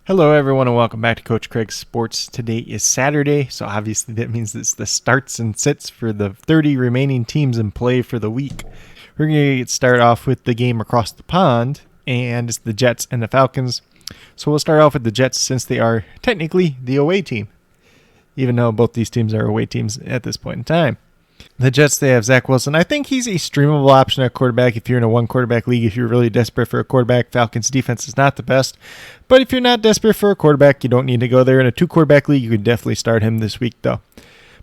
Hello, everyone, and welcome back to Coach Craig's Sports. Today is Saturday, so obviously that means it's the starts and sits for the 30 remaining teams in play for the week. We're going to start off with the game across the pond, and it's the Jets and the Falcons. So we'll start off with the Jets since they are technically the away team, even though both these teams are away teams at this point in time. The Jets, they have Zach Wilson. I think he's a streamable option at quarterback if you're in a one-quarterback league. If you're really desperate for a quarterback, Falcons' defense is not the best. But if you're not desperate for a quarterback, you don't need to go there. In a two-quarterback league, you could definitely start him this week, though.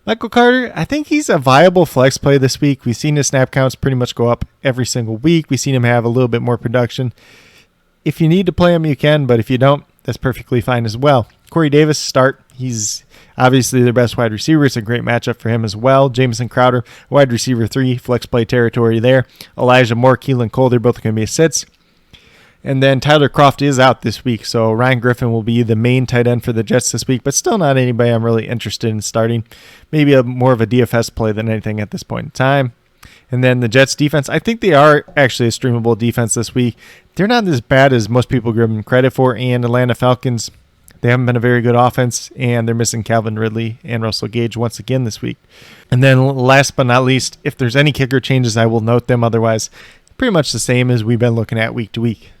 Michael Carter, I think he's a viable flex play this week. We've seen his snap counts pretty much go up every single week. We've seen him have a little bit more production. If you need to play him, you can, but if you don't, that's perfectly fine as well. Corey Davis, start. He's obviously their best wide receiver. It's a great matchup for him as well. Jamison Crowder, wide receiver 3, flex play territory there. Elijah Moore, Keelan Cole, they're both going to be sits. And then Tyler Kroft is out this week, so Ryan Griffin will be the main tight end for the Jets this week, but still not anybody I'm really interested in starting. Maybe more of a DFS play than anything at this point in time. And then the Jets defense, I think they are actually a streamable defense this week. They're not as bad as most people give them credit for. And Atlanta Falcons, they haven't been a very good offense, and they're missing Calvin Ridley and Russell Gage once again this week. And then last but not least, if there's any kicker changes, I will note them. Otherwise, pretty much the same as we've been looking at week to week.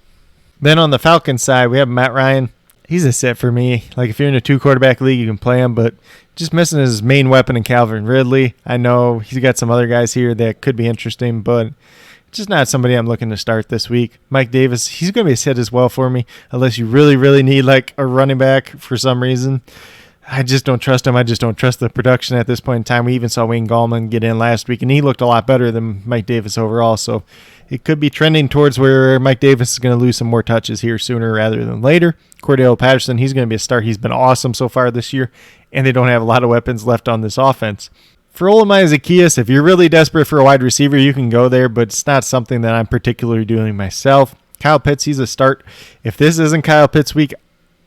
Then on the Falcons side, we have Matt Ryan. He's a sit for me. Like if you're in a two-quarterback league, you can play him, but just missing his main weapon in Calvin Ridley. I know he's got some other guys here that could be interesting, but just not somebody I'm looking to start this week. Mike Davis, he's going to be a sit as well for me, unless you really, really need like a running back for some reason. I just don't trust him. I just don't trust the production at this point in time. We even saw Wayne Gallman get in last week, and he looked a lot better than Mike Davis overall. So it could be trending towards where Mike Davis is going to lose some more touches here sooner rather than later. Cordell Patterson, he's going to be a start. He's been awesome so far this year, and they don't have a lot of weapons left on this offense. For Olamide Zaccheaus, if you're really desperate for a wide receiver, you can go there, but it's not something that I'm particularly doing myself. Kyle Pitts, he's a start. If this isn't Kyle Pitts week,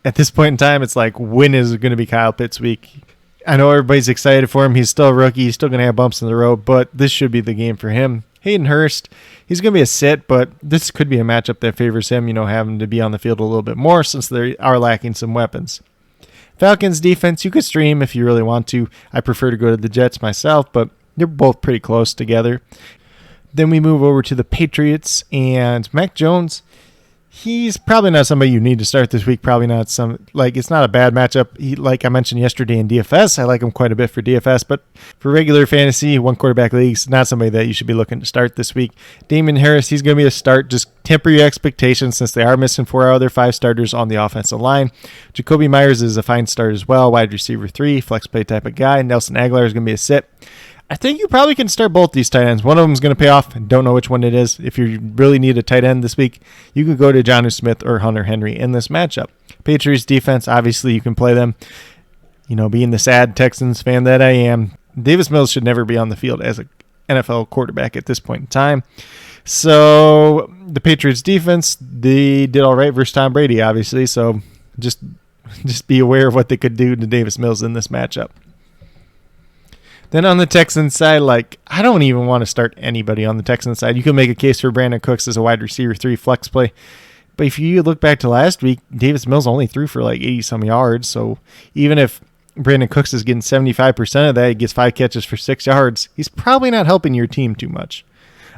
at this point in time, it's like, when is it going to be Kyle Pitts week? I know everybody's excited for him. He's still a rookie. He's still going to have bumps in the road, but this should be the game for him. Hayden Hurst, he's going to be a sit, but this could be a matchup that favors him, having to be on the field a little bit more since they are lacking some weapons. Falcons defense, you could stream if you really want to. I prefer to go to the Jets myself, but they're both pretty close together. Then we move over to the Patriots, and Mac Jones, he's probably not somebody you need to start this week. Probably not it's not a bad matchup. Like I mentioned yesterday in DFS, I like him quite a bit for DFS, but for regular fantasy, one quarterback leagues, not somebody that you should be looking to start this week. Damon Harris, he's going to be a start. Just temper your expectations since they are missing 4 out of their 5 starters on the offensive line. Jacoby Myers is a fine start as well. Wide receiver 3, flex play type of guy. Nelson Aguilar is going to be a sit. I think you probably can start both these tight ends. One of them is going to pay off. I don't know which one it is. If you really need a tight end this week, you could go to Jonnu Smith or Hunter Henry in this matchup. Patriots defense, obviously you can play them. Being the sad Texans fan that I am, Davis Mills should never be on the field as an NFL quarterback at this point in time. So the Patriots defense, they did all right versus Tom Brady, obviously. So just be aware of what they could do to Davis Mills in this matchup. Then on the Texans side, I don't even want to start anybody on the Texans side. You can make a case for Brandon Cooks as a wide receiver 3 flex play. But if you look back to last week, Davis Mills only threw for 80-some yards. So even if Brandon Cooks is getting 75% of that, he gets 5 catches for 6 yards, he's probably not helping your team too much.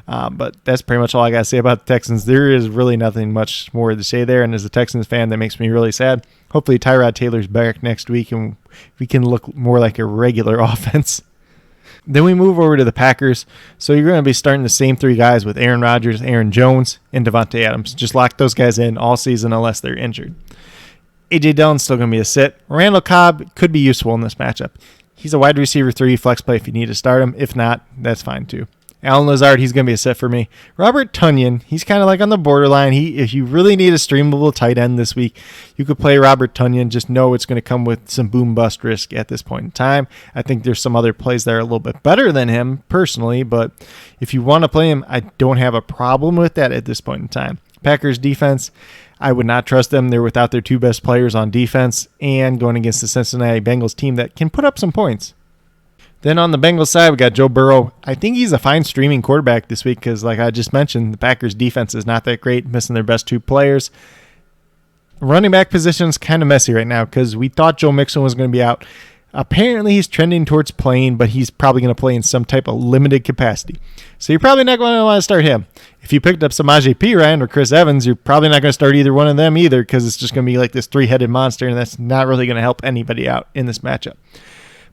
But that's pretty much all I got to say about the Texans. There is really nothing much more to say there. And as a Texans fan, that makes me really sad. Hopefully Tyrod Taylor's back next week and we can look more like a regular offense. Then we move over to the Packers. So you're going to be starting the same 3 guys with Aaron Rodgers, Aaron Jones, and Devontae Adams. Just lock those guys in all season unless they're injured. A.J. Dillon's still going to be a sit. Randall Cobb could be useful in this matchup. He's a wide receiver 3 flex play if you need to start him. If not, that's fine too. Alan Lazard, he's going to be a set for me. Robert Tonyan, he's kind of on the borderline. If you really need a streamable tight end this week, you could play Robert Tonyan. Just know it's going to come with some boom-bust risk at this point in time. I think there's some other plays that are a little bit better than him personally, but if you want to play him, I don't have a problem with that at this point in time. Packers defense, I would not trust them. They're without their 2 best players on defense and going against the Cincinnati Bengals team that can put up some points. Then on the Bengals side, we got Joe Burrow. I think he's a fine streaming quarterback this week because, like I just mentioned, the Packers defense is not that great, missing their best 2 players. Running back position's kind of messy right now because we thought Joe Mixon was going to be out. Apparently, he's trending towards playing, but he's probably going to play in some type of limited capacity. So you're probably not going to want to start him. If you picked up Samaje Perine or Chris Evans, you're probably not going to start either one of them either because it's just going to be like this three-headed monster, and that's not really going to help anybody out in this matchup.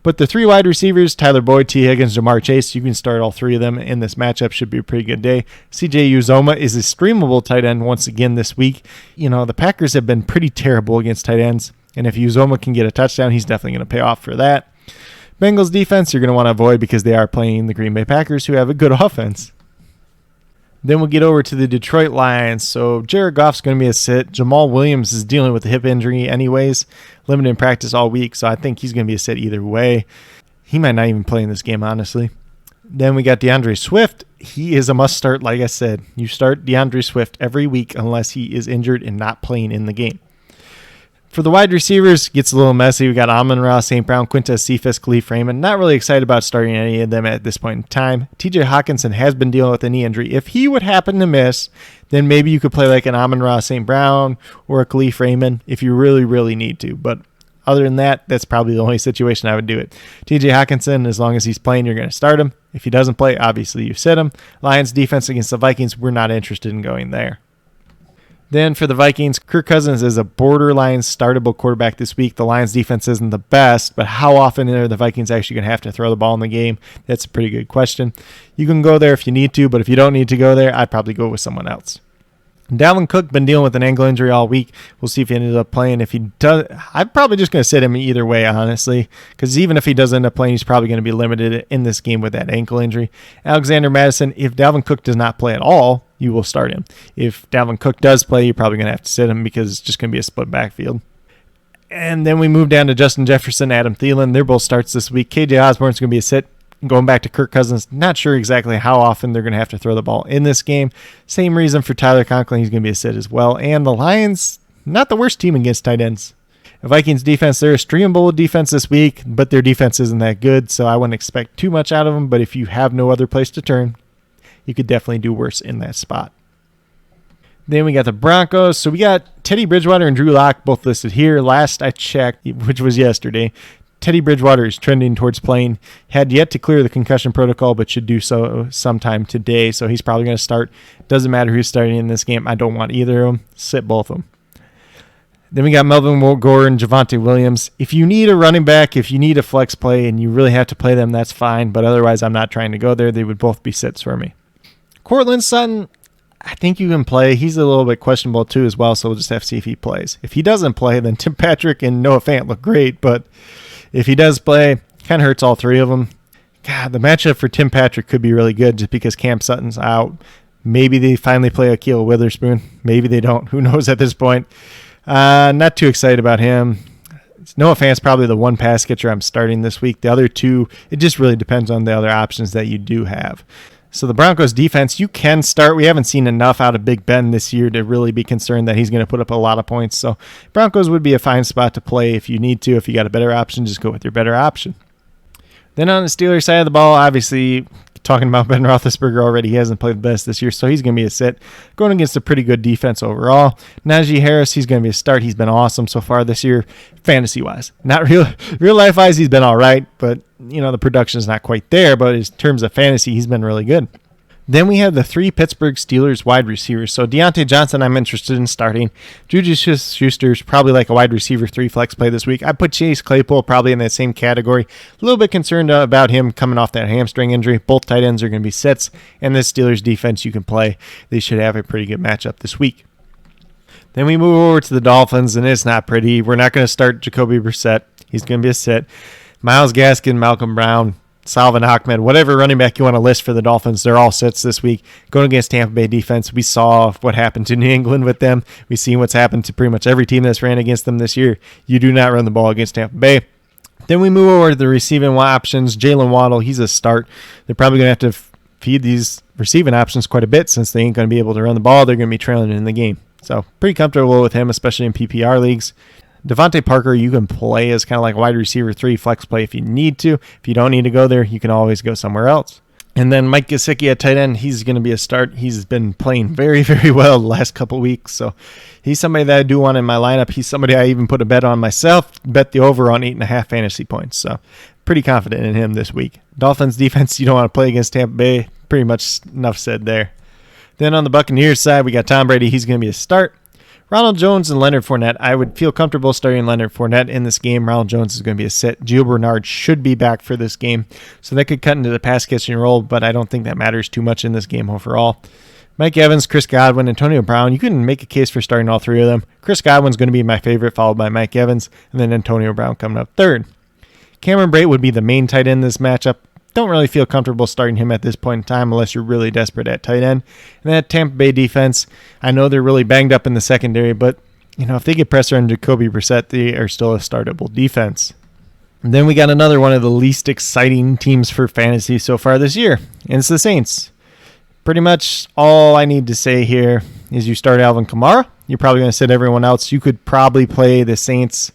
But the three wide receivers, Tyler Boyd, T. Higgins, Jamar Chase, you can start all three of them in this matchup. Should be a pretty good day. CJ Uzomah is a streamable tight end once again this week. You know, the Packers have been pretty terrible against tight ends, and if Uzomah can get a touchdown, he's definitely going to pay off for that. Bengals defense, you're going to want to avoid because they are playing the Green Bay Packers, who have a good offense. Then we'll get over to the Detroit Lions. So Jared Goff's going to be a sit. Jamal Williams is dealing with a hip injury anyways. Limited in practice all week, so I think he's going to be a sit either way. He might not even play in this game, honestly. Then we got DeAndre Swift. He is a must start, like I said. You start DeAndre Swift every week unless he is injured and not playing in the game. For the wide receivers, gets a little messy. We got Amon-Ra, St. Brown, Quintez Cephas, Khalif Raymond. Not really excited about starting any of them at this point in time. TJ Hawkinson has been dealing with a knee injury. If he would happen to miss, then maybe you could play like an Amon-Ra, St. Brown, or a Khalif Raymond if you really, really need to. But other than that, that's probably the only situation I would do it. TJ Hawkinson, as long as he's playing, you're going to start him. If he doesn't play, obviously you sit him. Lions defense against the Vikings, we're not interested in going there. Then for the Vikings, Kirk Cousins is a borderline startable quarterback this week. The Lions defense isn't the best, but how often are the Vikings actually going to have to throw the ball in the game? That's a pretty good question. You can go there if you need to, but if you don't need to go there, I'd probably go with someone else. Dalvin Cook been dealing with an ankle injury all week. We'll see if he ended up playing. If he does, I'm probably just going to sit him either way, honestly, because even if he does end up playing, he's probably going to be limited in this game with that ankle injury. Alexander Madison, if Dalvin Cook does not play at all, you will start him. If Dalvin Cook does play, you're probably going to have to sit him because it's just going to be a split backfield. And then we move down to Justin Jefferson, Adam Thielen. They're both starts this week. KJ Osborne's going to be a sit. Going back to Kirk Cousins, not sure exactly how often they're going to have to throw the ball in this game. Same reason for Tyler Conklin. He's going to be a sit as well. And the Lions, not the worst team against tight ends. The Vikings defense, they're a streamable defense this week, but their defense isn't that good, so I wouldn't expect too much out of them. But if you have no other place to turn, you could definitely do worse in that spot. Then we got the Broncos. So we got Teddy Bridgewater and Drew Lock both listed here. Last I checked, which was yesterday, Teddy Bridgewater is trending towards playing. Had yet to clear the concussion protocol, but should do so sometime today. So he's probably going to start. Doesn't matter who's starting in this game. I don't want either of them. Sit both of them. Then we got Melvin Gordon, Javonte Williams. If you need a running back, if you need a flex play, and you really have to play them, that's fine. But otherwise, I'm not trying to go there. They would both be sits for me. Courtland Sutton, I think you can play. He's a little bit questionable too as well, so we'll just have to see if he plays. If he doesn't play, then Tim Patrick and Noah Fant look great, but if he does play, kind of hurts all three of them. God, the matchup for Tim Patrick could be really good just because Cam Sutton's out. Maybe they finally play Akil Witherspoon. Maybe they don't. Who knows at this point? Not too excited about him. Noah Fant's probably the one pass catcher I'm starting this week. The other two, it just really depends on the other options that you do have. So the Broncos defense, you can start. We haven't seen enough out of Big Ben this year to really be concerned that he's going to put up a lot of points. So Broncos would be a fine spot to play if you need to. If you got a better option, just go with your better option. Then on the Steelers side of the ball, obviously talking about Ben Roethlisberger already, he hasn't played the best this year, so he's going to be a sit. Going against a pretty good defense overall. Najee Harris, he's going to be a start. He's been awesome so far this year, fantasy-wise. Not real life-wise, he's been all right, but the production is not quite there. But in terms of fantasy, he's been really good. Then we have the three Pittsburgh Steelers wide receivers. So Deontay Johnson, I'm interested in starting. Juju Schuster's probably like a wide receiver 3 flex play this week. I put Chase Claypool probably in that same category. A little bit concerned about him coming off that hamstring injury. Both tight ends are going to be sits, and the Steelers defense you can play. They should have a pretty good matchup this week. Then we move over to the Dolphins, and it's not pretty. We're not going to start Jacoby Brissett. He's going to be a sit. Myles Gaskin, Malcolm Brown, Salvin Ahmed, whatever running back you want to list for the Dolphins, they're all sits this week. Going against Tampa Bay defense, we saw what happened to New England with them. We've seen what's happened to pretty much every team that's ran against them this year. You do not run the ball against Tampa Bay. Then we move over to the receiving options. Jalen Waddle, he's a start. They're probably going to have to feed these receiving options quite a bit since they ain't going to be able to run the ball. They're going to be trailing in the game. So pretty comfortable with him, especially in PPR leagues. Devontae Parker, you can play as kind of like a wide receiver 3 flex play if you need to. If you don't need to go there, you can always go somewhere else. And then Mike Gesicki at tight end, he's going to be a start. He's been playing very, very well the last couple weeks. So he's somebody that I do want in my lineup. He's somebody I even put a bet on myself, bet the over on 8.5 fantasy points. So pretty confident in him this week. Dolphins defense, you don't want to play against Tampa Bay. Pretty much enough said there. Then on the Buccaneers side, we got Tom Brady. He's going to be a start. Ronald Jones and Leonard Fournette. I would feel comfortable starting Leonard Fournette in this game. Ronald Jones is going to be a sit. Gio Bernard should be back for this game, so that could cut into the pass catching role, but I don't think that matters too much in this game overall. Mike Evans, Chris Godwin, Antonio Brown. You can make a case for starting all three of them. Chris Godwin's going to be my favorite, followed by Mike Evans, and then Antonio Brown coming up third. Cameron Brate would be the main tight end in this matchup. Don't really feel comfortable starting him at this point in time unless you're really desperate at tight end. And that Tampa Bay defense, I know they're really banged up in the secondary, but if they get pressure on Jacoby Brissett, they are still a startable defense. And then we got another one of the least exciting teams for fantasy so far this year, and it's the Saints. Pretty much all I need to say here is you start Alvin Kamara. You're probably going to sit everyone else. You could probably play the Saints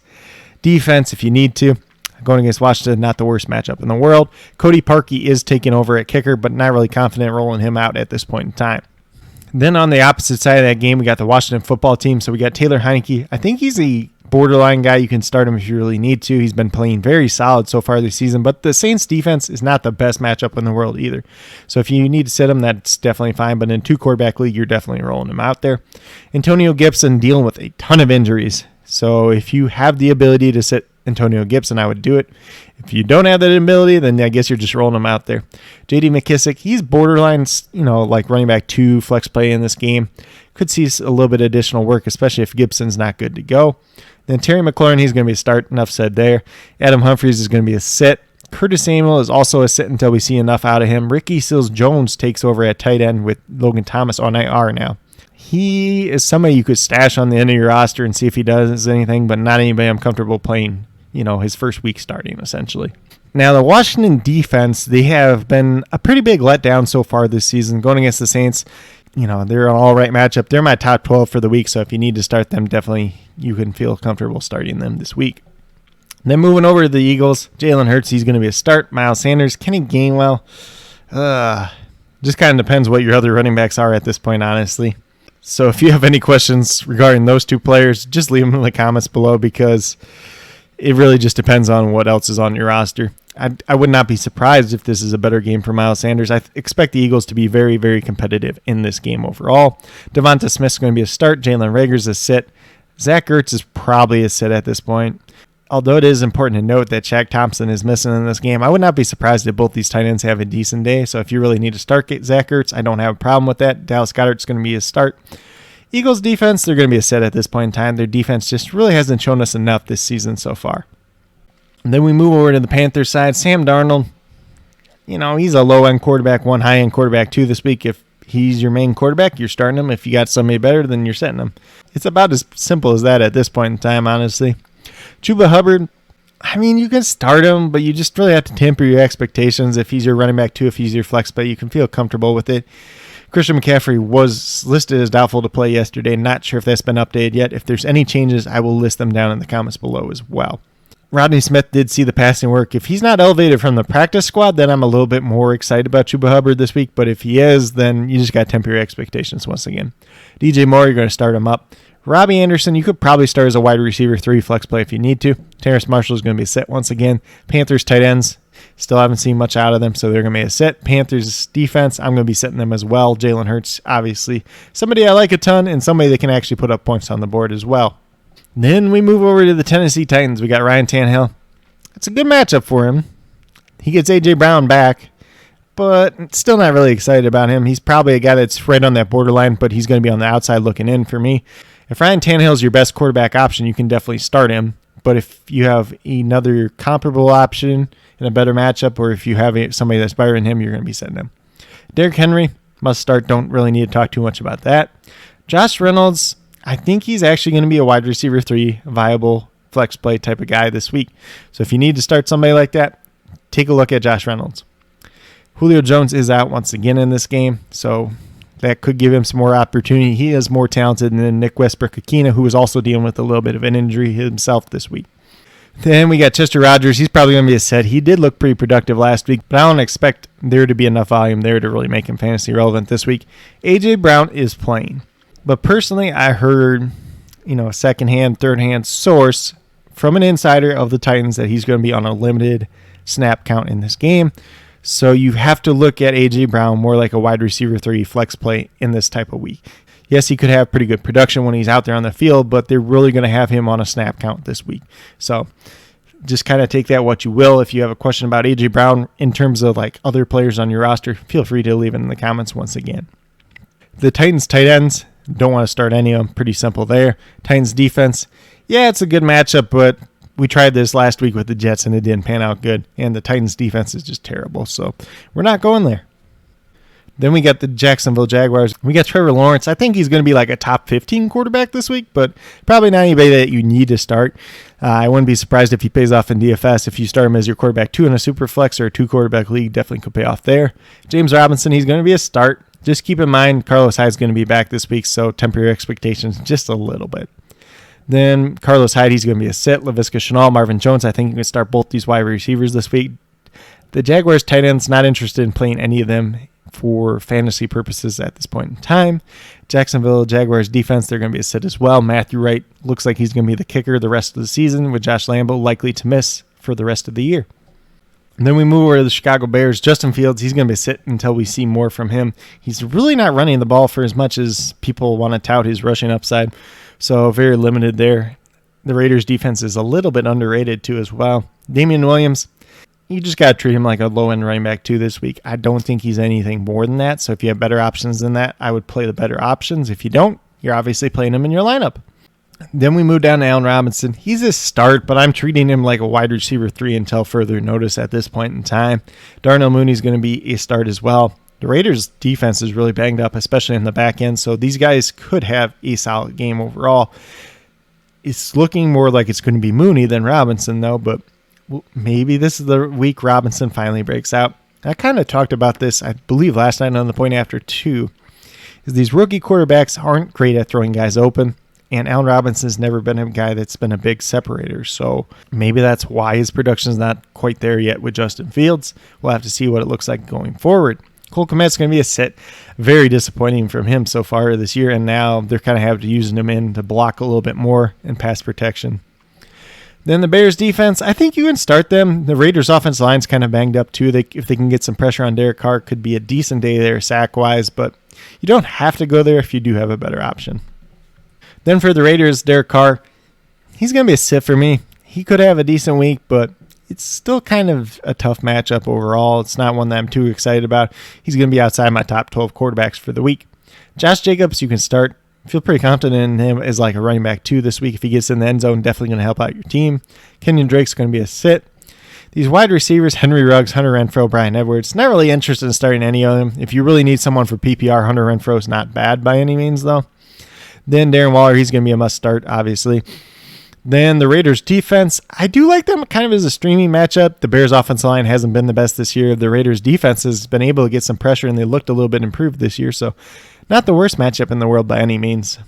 defense if you need to. Going against Washington, not the worst matchup in the world. Cody Parkey is taking over at kicker, but not really confident rolling him out at this point in time. Then on the opposite side of that game, we got the Washington football team. So we got Taylor Heineke. I think he's a borderline guy. You can start him if you really need to. He's been playing very solid so far this season, but the Saints defense is not the best matchup in the world either. So if you need to sit him, that's definitely fine. But in 2-quarterback league, you're definitely rolling him out there. Antonio Gibson dealing with a ton of injuries. So if you have the ability to sit Antonio Gibson, I would do it. If you don't have that ability, then I guess you're just rolling him out there. J.D. McKissick, he's borderline, like running back 2 flex play in this game. Could see a little bit of additional work, especially if Gibson's not good to go. Then Terry McLaurin, he's going to be a start. Enough said there. Adam Humphries is going to be a sit. Curtis Samuel is also a sit until we see enough out of him. Ricky Seals-Jones takes over at tight end with Logan Thomas on IR now. He is somebody you could stash on the end of your roster and see if he does anything, but not anybody I'm comfortable playing, his first week starting, essentially. Now, the Washington defense, they have been a pretty big letdown so far this season. Going against the Saints, they're an all-right matchup. They're my top 12 for the week, so if you need to start them, definitely you can feel comfortable starting them this week. Then moving over to the Eagles, Jalen Hurts, he's going to be a start. Miles Sanders, Kenny Gainwell. Just kind of depends what your other running backs are at this point, honestly. So if you have any questions regarding those two players, just leave them in the comments below because it really just depends on what else is on your roster. I would not be surprised if this is a better game for Miles Sanders. I expect the Eagles to be very, very competitive in this game overall. Devonta Smith's going to be a start. Jalen Reagor's a sit. Zach Ertz is probably a sit at this point. Although it is important to note that Shaq Thompson is missing in this game, I would not be surprised if both these tight ends have a decent day. So if you really need to start Zach Ertz, I don't have a problem with that. Dallas Goedert's going to be a start. Eagles defense, they're going to be a set at this point in time. Their defense just really hasn't shown us enough this season so far. And then we move over to the Panthers side. Sam Darnold, he's a low-end quarterback, 1 high-end quarterback 2 this week. If he's your main quarterback, you're starting him. If you got somebody better, then you're setting him. It's about as simple as that at this point in time, honestly. Chuba Hubbard, you can start him, but you just really have to temper your expectations. If he's your running back 2, if he's your flex play, you can feel comfortable with it. Christian McCaffrey was listed as doubtful to play yesterday. Not sure if that's been updated yet. If there's any changes, I will list them down in the comments below as well. Rodney Smith did see the passing work. If he's not elevated from the practice squad, then I'm a little bit more excited about Chuba Hubbard this week. But if he is, then you just got to temper your expectations once again. DJ Moore, you're going to start him up. Robbie Anderson, you could probably start as a wide receiver 3 flex play if you need to. Terrace Marshall is going to be set once again. Panthers tight ends, still haven't seen much out of them, so they're going to be a set. Panthers defense, I'm going to be setting them as well. Jalen Hurts, obviously, somebody I like a ton and somebody that can actually put up points on the board as well. Then we move over to the Tennessee Titans. We got Ryan Tannehill. It's a good matchup for him. He gets A.J. Brown back, but still not really excited about him. He's probably a guy that's right on that borderline, but he's going to be on the outside looking in for me. If Ryan Tannehill is your best quarterback option, you can definitely start him. But if you have another comparable option in a better matchup, or if you have somebody that's better than him, you're going to be setting him. Derrick Henry, must start. Don't really need to talk too much about that. Josh Reynolds, I think he's actually going to be a wide receiver 3, viable flex play type of guy this week. So if you need to start somebody like that, take a look at Josh Reynolds. Julio Jones is out once again in this game, so that could give him some more opportunity. He is more talented than Nick Westbrook-Akina, who is also dealing with a little bit of an injury himself this week. Then we got Chester Rogers. He's probably going to be a set. He did look pretty productive last week, but I don't expect there to be enough volume there to really make him fantasy relevant this week. A.J. Brown is playing. But personally, I heard, a second-hand, third-hand source from an insider of the Titans that he's going to be on a limited snap count in this game. So you have to look at A.J. Brown more like a wide receiver 3 flex play in this type of week. Yes, he could have pretty good production when he's out there on the field, but they're really going to have him on a snap count this week. So just kind of take that what you will. If you have a question about A.J. Brown in terms of like other players on your roster, feel free to leave it in the comments once again. The Titans tight ends, don't want to start any of them. Pretty simple there. Titans defense, yeah, it's a good matchup, but we tried this last week with the Jets and it didn't pan out good. And the Titans defense is just terrible, so we're not going there. Then we got the Jacksonville Jaguars. We got Trevor Lawrence. I think he's going to be like a top 15 quarterback this week, but probably not anybody that you need to start. I wouldn't be surprised if he pays off in DFS. If you start him as your quarterback 2 in a super flex or a 2-quarterback league, definitely could pay off there. James Robinson, he's going to be a start. Just keep in mind, Carlos Hyde's going to be back this week, so temper your expectations just a little bit. Then Carlos Hyde, he's going to be a sit. Laviska Shenault, Marvin Jones, I think you can start both these wide receivers this week. The Jaguars tight ends, not interested in playing any of them for fantasy purposes at this point in time. Jacksonville Jaguars defense, they're going to be a sit as well. Matthew Wright looks like he's going to be the kicker the rest of the season, with Josh Lambo likely to miss for the rest of the year. And then we move over to the Chicago Bears. Justin Fields, he's going to be a sit until we see more from him. He's really not running the ball for as much as people want to tout his rushing upside, so very limited there. The Raiders defense is a little bit underrated too as well. Damian Williams, you just got to treat him like a low-end running back too this week. I don't think he's anything more than that. So if you have better options than that, I would play the better options. If you don't, you're obviously playing him in your lineup. Then we move down to Allen Robinson. He's a start, but I'm treating him like a wide receiver 3 until further notice at this point in time. Darnell Mooney's going to be a start as well. The Raiders' defense is really banged up, especially in the back end. So these guys could have a solid game overall. It's looking more like it's going to be Mooney than Robinson, though, but maybe this is the week Robinson finally breaks out. I kind of talked about this, I believe, last night on the Point After 2, is these rookie quarterbacks aren't great at throwing guys open, and Allen Robinson's never been a guy that's been a big separator, so maybe that's why his production's not quite there yet with Justin Fields. We'll have to see what it looks like going forward. Cole Kmet's going to be a sit. Very disappointing from him so far this year, and now they're kind of having to using him in to block a little bit more and pass protection. Then the Bears defense, I think you can start them. The Raiders offensive line's kind of banged up too. If they can get some pressure on Derek Carr, could be a decent day there sack-wise, but you don't have to go there if you do have a better option. Then for the Raiders, Derek Carr, he's going to be a sit for me. He could have a decent week, but it's still kind of a tough matchup overall. It's not one that I'm too excited about. He's going to be outside my top 12 quarterbacks for the week. Josh Jacobs, you can start. Feel pretty confident in him as like a running back 2 this week. If he gets in the end zone, definitely going to help out your team. Kenyon Drake's going to be a sit. These wide receivers, Henry Ruggs, Hunter Renfrow, Bryan Edwards, not really interested in starting any of them. If you really need someone for PPR, Hunter Renfrow's not bad by any means, though. Then Darren Waller, he's going to be a must start, obviously. Then the Raiders defense, I do like them kind of as a streaming matchup. The Bears offensive line hasn't been the best this year. The Raiders defense has been able to get some pressure, and they looked a little bit improved this year, so not the worst matchup in the world by any means.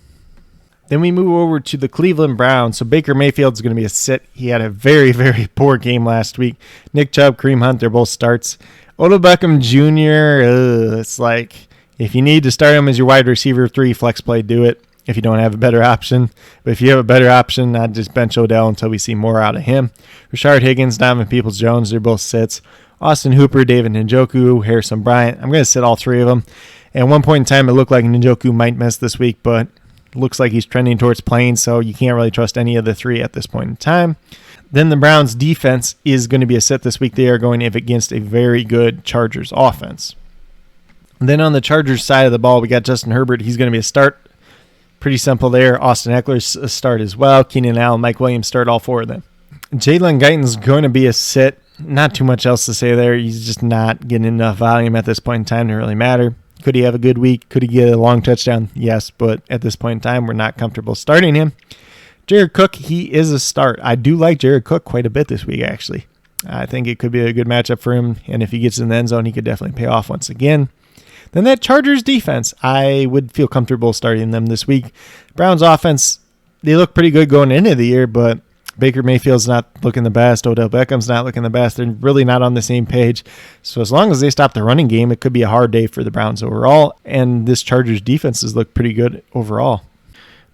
Then we move over to the Cleveland Browns. So Baker Mayfield's going to be a sit. He had a very, very poor game last week. Nick Chubb, Kareem Hunt, they're both starts. Odell Beckham Jr., it's like if you need to start him as your wide receiver 3 flex play, do it if you don't have a better option. But if you have a better option, I'd just bench Odell until we see more out of him. Rashard Higgins, Donovan Peoples-Jones, they're both sits. Austin Hooper, David Njoku, Harrison Bryant. I'm going to sit all 3 of them. At one point in time, it looked like Njoku might miss this week, but it looks like he's trending towards playing, so you can't really trust any of the 3 at this point in time. Then the Browns' defense is going to be a sit this week. They are going against a very good Chargers offense. And then on the Chargers side of the ball, we got Justin Herbert. He's going to be a start. Pretty simple there. Austin Eckler's a start as well. Keenan Allen, Mike Williams start, all 4 of them. Jalen Guyton's going to be a sit. Not too much else to say there. He's just not getting enough volume at this point in time to really matter. Could he have a good week? Could he get a long touchdown? Yes, but at this point in time, we're not comfortable starting him. Jared Cook, he is a start. I do like Jared Cook quite a bit this week, actually. I think it could be a good matchup for him, and if he gets in the end zone, he could definitely pay off once again. Then that Chargers defense, I would feel comfortable starting them this week. Browns offense, they look pretty good going into the year, but Baker Mayfield's not looking the best. Odell Beckham's not looking the best. They're really not on the same page. So as long as they stop the running game, it could be a hard day for the Browns overall. And this Chargers defense has looked pretty good overall.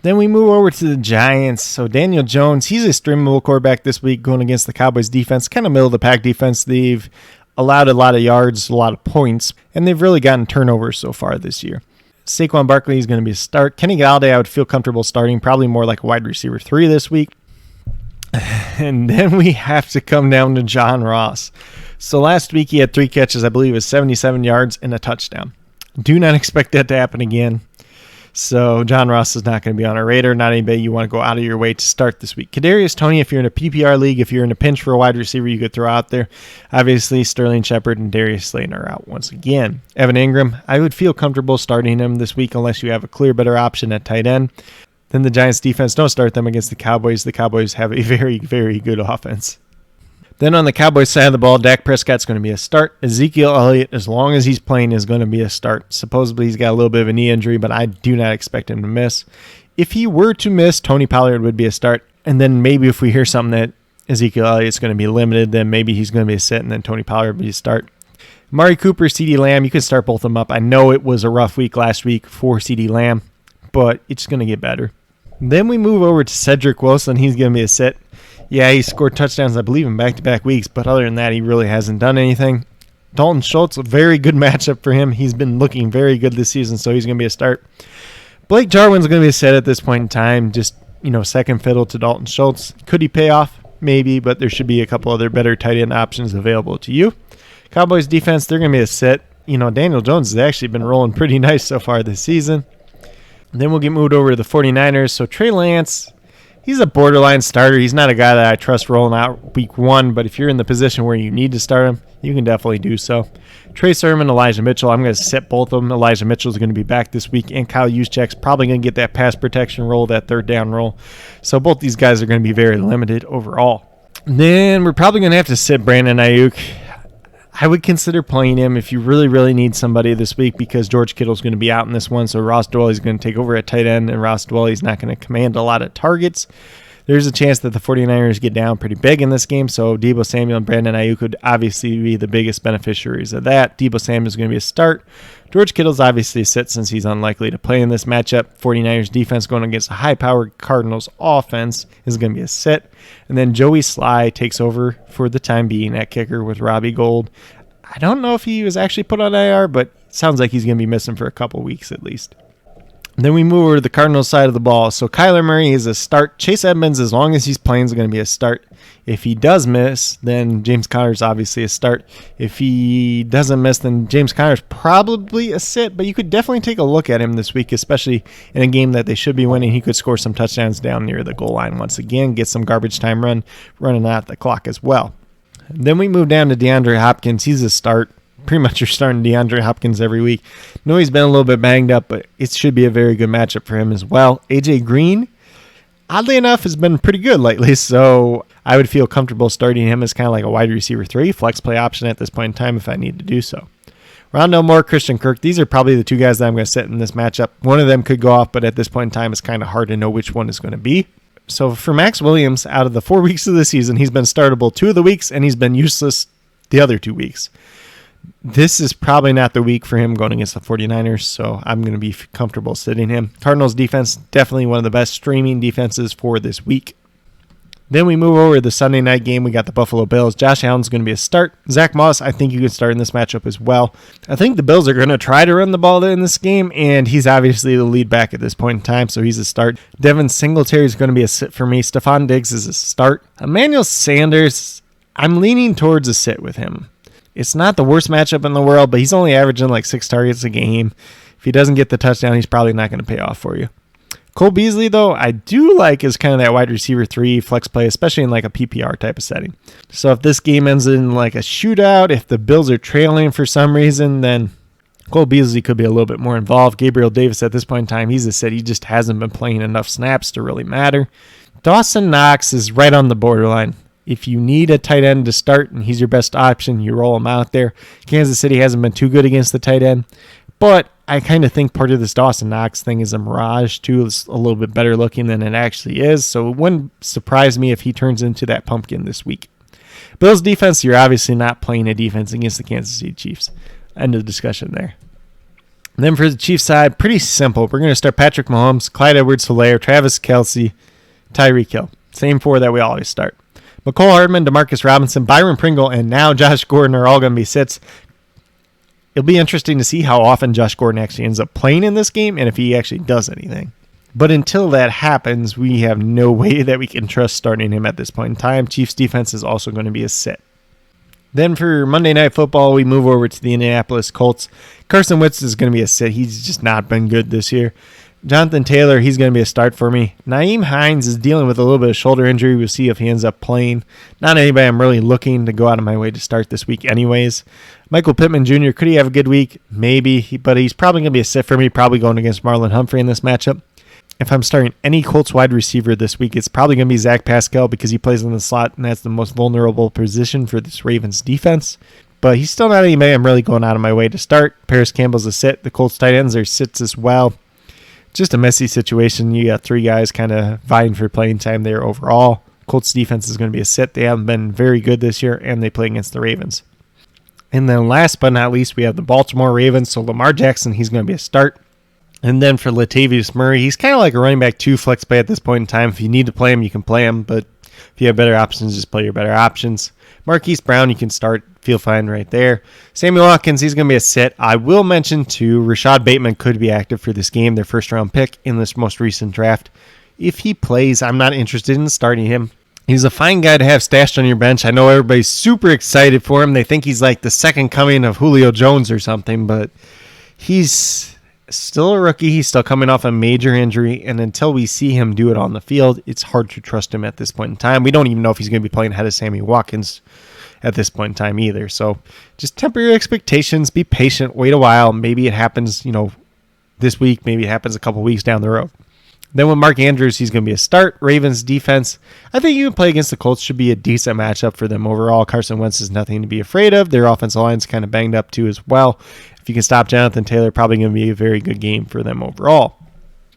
Then we move over to the Giants. So Daniel Jones, he's a streamable quarterback this week going against the Cowboys defense. Kind of middle-of-the-pack defense. They've allowed a lot of yards, a lot of points, and they've really gotten turnovers so far this year. Saquon Barkley is going to be a start. Kenny Galladay, I would feel comfortable starting, probably more like a wide receiver 3 this week. And then we have to come down to John Ross. So last week he had 3 catches, I believe it was 77 yards and a touchdown. Do not expect that to happen again. So John Ross is not going to be on our radar. Not anybody you want to go out of your way to start this week. Kadarius Toney, if you're in a PPR league, if you're in a pinch for a wide receiver, you could throw out there. Obviously, Sterling Shepard and Darius Slayton are out once again. Evan Ingram, I would feel comfortable starting him this week unless you have a clear better option at tight end. Then the Giants defense, don't start them against the Cowboys. The Cowboys have a very, very good offense. Then on the Cowboys side of the ball, Dak Prescott's going to be a start. Ezekiel Elliott, as long as he's playing, is going to be a start. Supposedly he's got a little bit of a knee injury, but I do not expect him to miss. If he were to miss, Tony Pollard would be a start. And then maybe if we hear something that Ezekiel Elliott's going to be limited, then maybe he's going to be a sit, and then Tony Pollard would be a start. Amari Cooper, CeeDee Lamb, you can start both of them up. I know it was a rough week last week for CeeDee Lamb, but it's going to get better. Then we move over to Cedric Wilson. He's going to be a sit. Yeah, he scored touchdowns, I believe, in back-to-back weeks, but other than that, he really hasn't done anything. Dalton Schultz, a very good matchup for him. He's been looking very good this season, so he's going to be a start. Blake Jarwin's going to be a sit at this point in time, just, second fiddle to Dalton Schultz. Could he pay off? Maybe, but there should be a couple other better tight end options available to you. Cowboys defense, they're going to be a sit. Daniel Jones has actually been rolling pretty nice so far this season. And then we'll get moved over to the 49ers. So Trey Lance, he's a borderline starter. He's not a guy that I trust rolling out week 1, but if you're in the position where you need to start him, you can definitely do so. Trey Sermon, Elijah Mitchell, I'm going to sit both of them. Elijah Mitchell is going to be back this week, and Kyle Juszczyk's probably going to get that pass protection role, that third down role. So both these guys are going to be very limited overall. Then we're probably going to have to sit Brandon Ayuk. I would consider playing him if you really, really need somebody this week because George Kittle's going to be out in this one, so Ross Dwelly's going to take over at tight end, and Ross Dwelly's not going to command a lot of targets. There's a chance that the 49ers get down pretty big in this game, so Deebo Samuel and Brandon Ayuk would obviously be the biggest beneficiaries of that. Deebo Samuel is going to be a start. George Kittle's obviously a sit since he's unlikely to play in this matchup. 49ers defense going against a high-powered Cardinals offense is going to be a sit. And then Joey Sly takes over for the time being at kicker with Robbie Gould. I don't know if he was actually put on IR, but it sounds like he's going to be missing for a couple weeks at least. Then we move over to the Cardinals side of the ball. So Kyler Murray is a start. Chase Edmonds, as long as he's playing, is going to be a start. If he does miss, then James Conner's obviously a start. If he doesn't miss, then James Conner's probably a sit, but you could definitely take a look at him this week, especially in a game that they should be winning. He could score some touchdowns down near the goal line once again, get some garbage time running out the clock as well. Then we move down to DeAndre Hopkins. He's a start. Pretty much you're starting DeAndre Hopkins every week. I know he's been a little bit banged up, but it should be a very good matchup for him as well. AJ Green, oddly enough, has been pretty good lately, so I would feel comfortable starting him as kind of like a wide receiver 3, flex play option at this point in time if I need to do so. Rondale Moore, Christian Kirk, these are probably the 2 guys that I'm going to sit in this matchup. One of them could go off, but at this point in time, it's kind of hard to know which one is going to be. So for Max Williams, out of the 4 weeks of the season, he's been startable 2 of the weeks, and he's been useless the other 2 weeks. This is probably not the week for him going against the 49ers, so I'm going to be comfortable sitting him. Cardinals defense, definitely one of the best streaming defenses for this week. Then we move over to the Sunday night game. We got the Buffalo Bills. Josh Allen's going to be a start. Zach Moss, I think you can start in this matchup as well. I think the Bills are going to try to run the ball in this game, and he's obviously the lead back at this point in time, so he's a start. Devin Singletary is going to be a sit for me. Stephon Diggs is a start. Emmanuel Sanders, I'm leaning towards a sit with him. It's not the worst matchup in the world, but he's only averaging like 6 targets a game. If he doesn't get the touchdown, he's probably not going to pay off for you. Cole Beasley, though, I do like as kind of that wide receiver 3 flex play, especially in like a PPR type of setting. So if this game ends in like a shootout, if the Bills are trailing for some reason, then Cole Beasley could be a little bit more involved. Gabriel Davis at this point in time, he's a sit. He just hasn't been playing enough snaps to really matter. Dawson Knox is right on the borderline. If you need a tight end to start and he's your best option, you roll him out there. Kansas City hasn't been too good against the tight end, But I kind of think part of this Dawson Knox thing is a mirage, too. It's a little bit better looking than it actually is. So it wouldn't surprise me if he turns into that pumpkin this week. Bills defense, you're obviously not playing a defense against the Kansas City Chiefs. End of discussion there. And then for the Chiefs side, pretty simple. We're going to start Patrick Mahomes, Clyde Edwards-Helaire, Travis Kelce, Tyreek Hill. Same four that we always start. McCole Hardman, Demarcus Robinson, Byron Pringle, and now Josh Gordon are all going to be sits. It'll be interesting to see how often Josh Gordon actually ends up playing in this game and if he actually does anything. But until that happens, we have no way that we can trust starting him at this point in time. Chiefs defense is also going to be a sit. Then for Monday Night Football, we move over to the Indianapolis Colts. Carson Wentz is going to be a sit. He's just not been good this year. Jonathan Taylor, he's going to be a start for me. Nyheim Hines is dealing with a little bit of shoulder injury. We'll see if he ends up playing. Not anybody I'm really looking to go out of my way to start this week anyways. Michael Pittman Jr., could he have a good week? Maybe, but he's probably going to be a sit for me, probably going against Marlon Humphrey in this matchup. If I'm starting any Colts wide receiver this week, it's probably going to be Zach Pascal because he plays in the slot, and that's the most vulnerable position for this Ravens defense. But he's still not anybody I'm really going out of my way to start. Paris Campbell's a sit. The Colts tight ends are sits as well. Just a messy situation. You got three guys kind of vying for playing time there overall. Colts defense is going to be a sit. They haven't been very good this year, and they play against the Ravens. And then last but not least, we have the Baltimore Ravens. So Lamar Jackson, he's going to be a start. And then for Latavius Murray, he's kind of like a running back 2 flex play at this point in time. If you need to play him, you can play him. But if you have better options, just play your better options. Marquise Brown, you can start. Feel fine right there. Samuel Watkins, he's going to be a sit. I will mention, too, Rashad Bateman could be active for this game, their first-round pick in this most recent draft. If he plays, I'm not interested in starting him. He's a fine guy to have stashed on your bench. I know everybody's super excited for him. They think he's like the second coming of Julio Jones or something, but he's still a rookie. He's still coming off a major injury, and until we see him do it on the field, it's hard to trust him at this point in time. We don't even know if he's going to be playing ahead of Sammy Watkins at this point in time either. So just temper your expectations. Be patient. Wait a while. Maybe it happens, this week. Maybe it happens a couple weeks down the road. Then with Mark Andrews, he's going to be a start. Ravens defense, I think you can play against the Colts. Should be a decent matchup for them overall. Carson Wentz is nothing to be afraid of. Their offensive line's kind of banged up too as well. If you can stop Jonathan Taylor, probably going to be a very good game for them overall.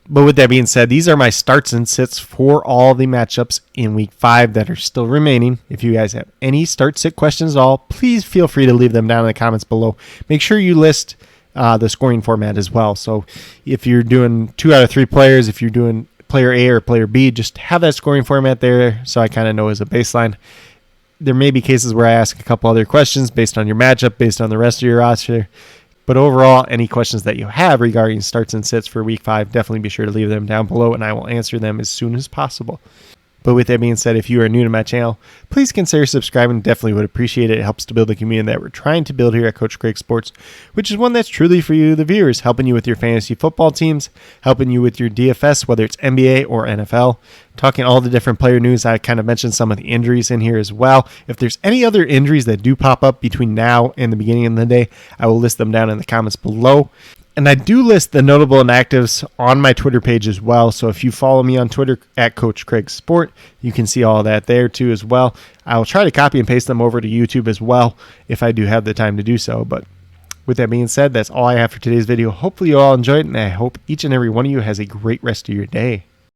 But with that being said, these are my starts and sits for all the matchups in Week 5 that are still remaining. If you guys have any start-sit questions at all, please feel free to leave them down in the comments below. Make sure you list the scoring format as well. So if you're doing 2 out of 3 players, if you're doing player A or player B, just have that scoring format there so I kind of know as a baseline. There may be cases where I ask a couple other questions based on your matchup, based on the rest of your roster. But overall, any questions that you have regarding starts and sits for Week 5, definitely be sure to leave them down below, and I will answer them as soon as possible. But with that being said, if you are new to my channel, please consider subscribing. Definitely would appreciate it. It helps to build the community that we're trying to build here at Coach Craig Sports, which is one that's truly for you, the viewers, helping you with your fantasy football teams, helping you with your DFS, whether it's NBA or NFL, talking all the different player news. I kind of mentioned some of the injuries in here as well. If there's any other injuries that do pop up between now and the beginning of the day, I will list them down in the comments below. And I do list the notable inactives on my Twitter page as well. So if you follow me on Twitter at Coach Craig Sport, you can see all of that there too as well. I will try to copy and paste them over to YouTube as well if I do have the time to do so. But with that being said, that's all I have for today's video. Hopefully you all enjoyed it, and I hope each and every one of you has a great rest of your day.